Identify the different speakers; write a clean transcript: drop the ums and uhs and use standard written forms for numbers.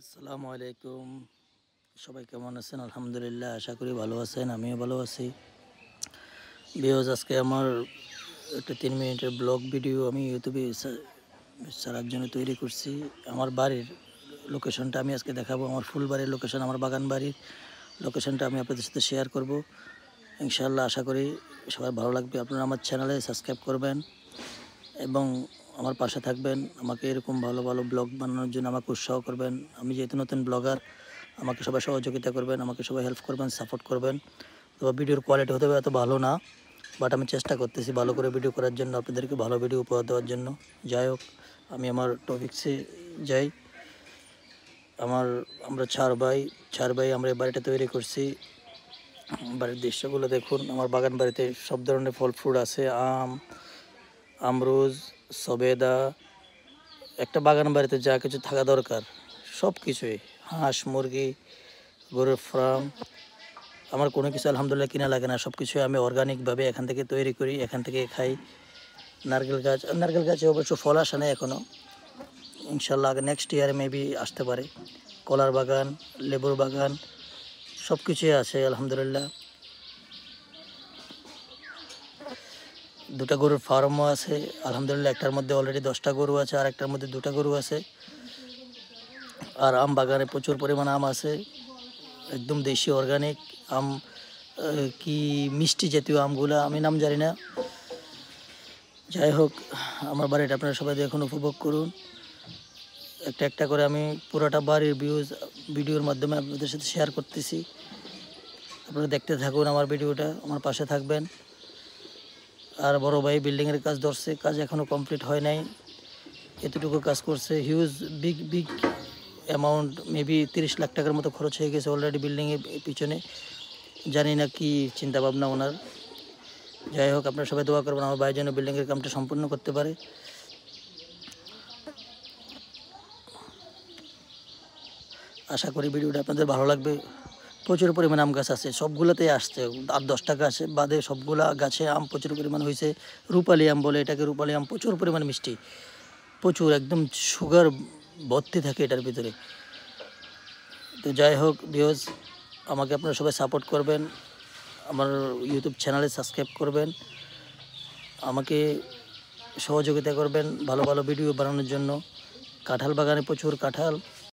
Speaker 1: আসসালামু আলাইকুম। সবাই কেমন আছেন? আলহামদুলিল্লাহ, আশা করি ভালো আছেন। আমিও ভালো আছি। আজকে আমার একটা 3 মিনিটের ব্লগ ভিডিও আমি ইউটিউবে ছাড়ার জন্য তৈরি করছি। আমার বাড়ির লোকেশনটা আমি আজকে দেখাবো। আমার ফুল বাড়ির লোকেশন, আমার বাগান বাড়ির লোকেশনটা আমি আপনাদের সাথে শেয়ার করব ইনশাআল্লাহ। আশা করি সবার ভালো লাগবে। আপনারা আমার চ্যানেলে সাবস্ক্রাইব করবেন এবং আমার পাশে থাকবেন। আমাকে এরকম ভালো ভালো ব্লগ বানানোর জন্য আমাকে উৎসাহ করবেন। আমি যেহেতু নতুন ব্লগার, আমাকে সবাই সহযোগিতা করবেন, আমাকে সবাই হেল্প করবেন, সাপোর্ট করবেন। তো ভিডিওর কোয়ালিটি হতে হবে এত ভালো না, বাট আমি চেষ্টা করতেছি ভালো করে ভিডিও করার জন্য, আপনাদেরকে ভালো ভিডিও উপহার দেওয়ার জন্য। যাই হোক, আমি আমার টপিক্সে যাই। আমরা চার ভাই আমরা এই বাড়িটা তৈরি করছি। বাড়ির দৃশ্যগুলো দেখুন। আমার বাগান বাড়িতে সব ধরনের ফল ফ্রুট আছে, আম, আমরুজ, সবেদা। একটা বাগান বাড়িতে যা কিছু থাকা দরকার সব কিছুই, হাঁস, মুরগি, গরুর ফার্ম, আমার কোনো কিছু আলহামদুলিল্লাহ কিনা লাগে না। সব কিছুই আমি অর্গানিকভাবে এখান থেকে তৈরি করি, এখান থেকে খাই। নারকেল গাছে অবশ্য ফল আসে না এখনও, ইনশাল্লাহ নেক্সট ইয়ারে মেবি আসতে পারে। কলার বাগান, লেবুর বাগান, সব কিছুই আছে আলহামদুলিল্লাহ। দুটা গরুর ফার্মও আছে আলহামদুলিল্লাহ। একটার মধ্যে অলরেডি 10টা গরু আছে, আর একটার মধ্যে 2টা গরু আছে। আর আম বাগানে প্রচুর পরিমাণ আম আছে, একদম দেশি অর্গানিক আম। কি মিষ্টি জাতীয় আমগুলা, আমি নাম জানি না। যাই হোক, আমার বাড়িটা আপনারা সবাই দেখুন, উপভোগ করুন। একটা একটা করে আমি পুরোটা বাড়ির ভিডিওর মাধ্যমে আপনাদের সাথে শেয়ার করতেছি। আপনারা দেখতে থাকুন আমার ভিডিওটা, আমার পাশে থাকবেন। আর বড় ভাই বিল্ডিংয়ের কাজ ধরছে, কাজ এখনও কমপ্লিট হয় নাই, এতটুকু কাজ করছে। Huge big amount, maybe 30 lakh টাকার মতো খরচ হয়ে গেছে অলরেডি বিল্ডিংয়ের পিছনে। জানি না কি চিন্তাভাবনা ওনার। যাই হোক, আপনারা সবাই দোয়া করবেন আমার ভাই যেন বিল্ডিংয়ের কামটা সম্পূর্ণ করতে পারে। আশা করি ভিডিওটা আপনাদের ভালো লাগবে। প্রচুর পরিমাণে আম গাছ আছে, সবগুলোতেই আসছে। আর 10টা গাছ বাদে সবগুলা গাছে আম প্রচুর পরিমাণ হয়েছে। রূপালি আম বলে এটাকে, রূপালি আম প্রচুর পরিমাণ মিষ্টি, প্রচুর, একদম সুগার ভর্তি থাকে এটার ভিতরে। তো যাই হোক ভিউয়ার্স, আমাকে আপনারা সবাই সাপোর্ট করবেন, আমার ইউটিউব চ্যানেলে সাবস্ক্রাইব করবেন, আমাকে সহযোগিতা করবেন ভালো ভালো ভিডিও বানানোর জন্য। কাঁঠাল বাগানে প্রচুর কাঁঠাল,